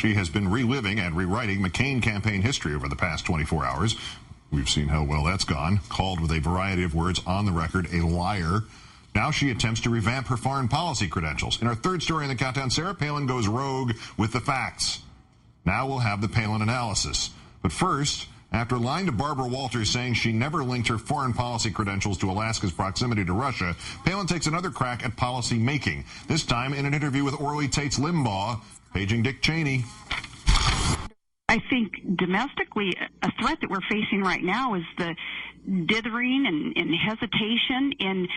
She has been reliving and rewriting McCain campaign history over the past 24 hours. We've seen how well that's gone. Called with a variety of words on the record a liar. Now she attempts to revamp her foreign policy credentials. In our third story in the countdown, Sarah Palin goes rogue with the facts. Now we'll have the Palin analysis. But first, after lying to Barbara Walters saying she never linked her foreign policy credentials to Alaska's proximity to Russia, Palin takes another crack at policy making, this time in an interview with Orly Tate's Limbaugh, paging Dick Cheney. I think domestically, a threat that we're facing right now is the dithering and hesitation in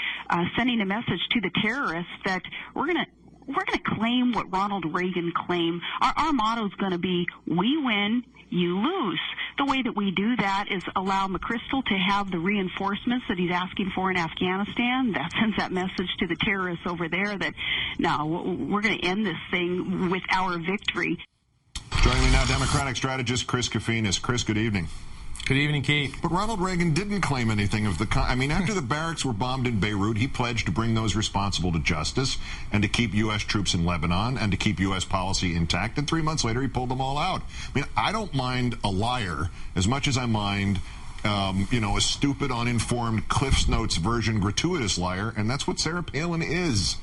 sending a message to the terrorists that we're going to claim what Ronald Reagan claimed. Our motto is going to be, we win, you lose. The way that we do that is allow McChrystal to have the reinforcements that he's asking for in Afghanistan. That sends that message to the terrorists over there that, no, we're going to end this thing with our victory. Joining me now, Democratic strategist Chris Kofinis. Chris, good evening. Good evening, Keith. But Ronald Reagan didn't claim anything of the kind. I mean, after the barracks were bombed in Beirut, he pledged to bring those responsible to justice and to keep U.S. troops in Lebanon and to keep U.S. policy intact. And 3 months later, he pulled them all out. I mean, I don't mind a liar as much as I mind, a stupid, uninformed, Cliff's Notes version gratuitous liar. And that's what Sarah Palin is.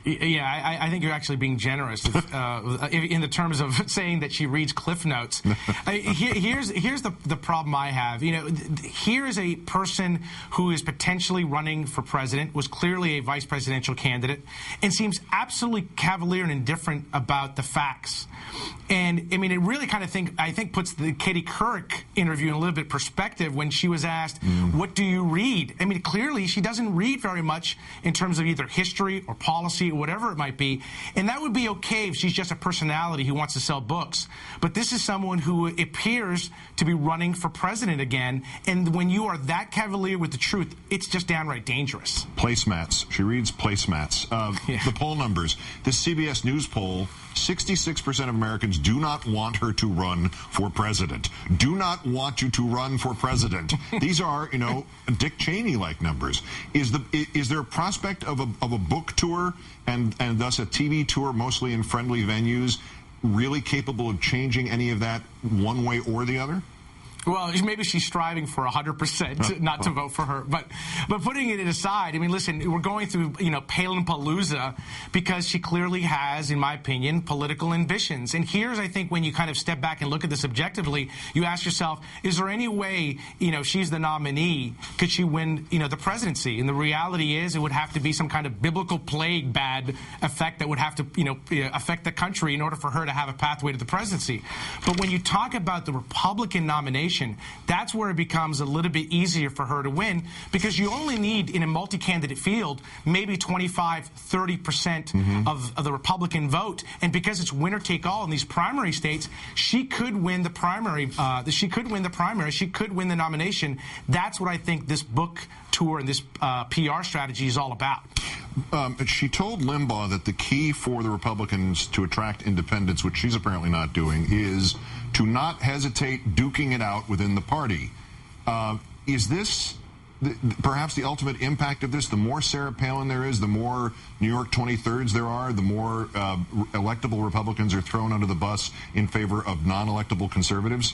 Yeah, I think you're actually being generous in the terms of saying that she reads Cliff Notes. Here's the problem I have. Here is a person who is potentially running for president, was clearly a vice presidential candidate, and seems absolutely cavalier and indifferent about the facts. And I mean, it really kind of puts the Katie Couric interview in a little bit of perspective when she was asked, "What do you read?" I mean, clearly she doesn't read very much in terms of either history or policy or whatever it might be. And that would be okay if she's just a personality who wants to sell books. But this is someone who appears to be running for president again. And when you are that cavalier with the truth, it's just downright dangerous. Placemats. She reads placemats. The poll numbers. This CBS News poll, 66% of Americans do not want her to run for president. Do not want you to run for president. These are, Dick Cheney-like numbers. Is there a prospect of a book tour and thus a TV tour, mostly in friendly venues, really capable of changing any of that one way or the other? Well, maybe she's striving for 100% not to vote for her. But putting it aside, I mean, listen, we're going through, Palin-palooza because she clearly has, in my opinion, political ambitions. And here's, I think, when you kind of step back and look at this objectively, you ask yourself, is there any way, she's the nominee, could she win, the presidency? And the reality is it would have to be some kind of biblical plague bad effect that would have to, affect the country in order for her to have a pathway to the presidency. But when you talk about the Republican nomination, that's where it becomes a little bit easier for her to win, because you only need, in a multi-candidate field, maybe 25–30% of the Republican vote. And because it's winner-take-all in these primary states, she could win the primary. She could win the nomination. That's what I think this book tour and this PR strategy is all about. She told Limbaugh that the key for the Republicans to attract independents, which she's apparently not doing, is to not hesitate duking it out within the party. Is this perhaps the ultimate impact of this? The more Sarah Palin there is, the more New York 23rds there are, the more electable Republicans are thrown under the bus in favor of non-electable conservatives?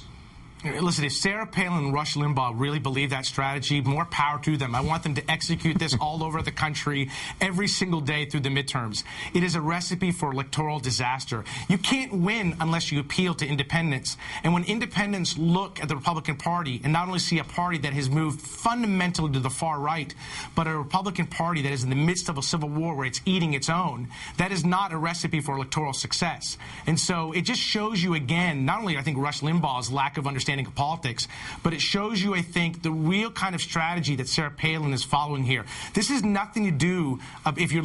Listen, if Sarah Palin and Rush Limbaugh really believe that strategy, more power to them. I want them to execute this all over the country every single day through the midterms. It is a recipe for electoral disaster. You can't win unless you appeal to independents. And when independents look at the Republican Party and not only see a party that has moved fundamentally to the far right, but a Republican Party that is in the midst of a civil war where it's eating its own, that is not a recipe for electoral success. And so it just shows you again, not only I think Rush Limbaugh's lack of understanding of politics, but it shows you, I think, the real kind of strategy that Sarah Palin is following here. This has nothing to do, if you're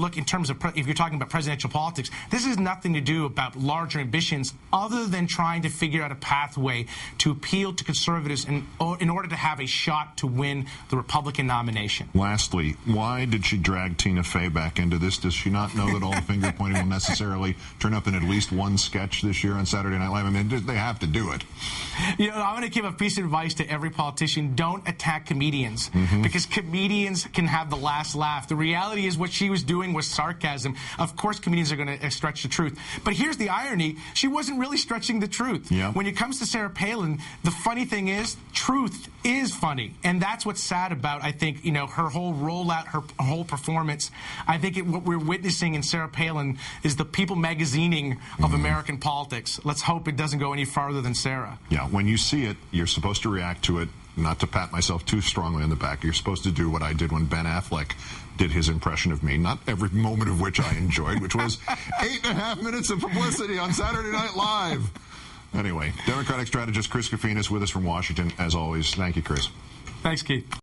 talking about presidential politics, this has nothing to do about larger ambitions other than trying to figure out a pathway to appeal to conservatives in order to have a shot to win the Republican nomination. Lastly, why did she drag Tina Fey back into this? Does she not know that all the finger pointing will necessarily turn up in at least one sketch this year on Saturday Night Live? I mean, they have to do it. I'm want to give a piece of advice to every politician: don't attack comedians, because comedians can have the last laugh. The reality is what she was doing was sarcasm. Of course comedians are going to stretch the truth. But here's the irony: she wasn't really stretching the truth. Yeah. When it comes to Sarah Palin, the funny thing is, truth is funny. And that's what's sad about, I think, you know, her whole rollout, her whole performance. I think what we're witnessing in Sarah Palin is the People magazining of American politics. Let's hope it doesn't go any farther than Sarah. Yeah, when you see it, you're supposed to react to it, not to pat myself too strongly on the back. You're supposed to do what I did when Ben Affleck did his impression of me, not every moment of which I enjoyed, which was 8.5 minutes of publicity on Saturday Night Live. Anyway, Democratic strategist Chris Kofinis with us from Washington, as always. Thank you, Chris. Thanks, Keith.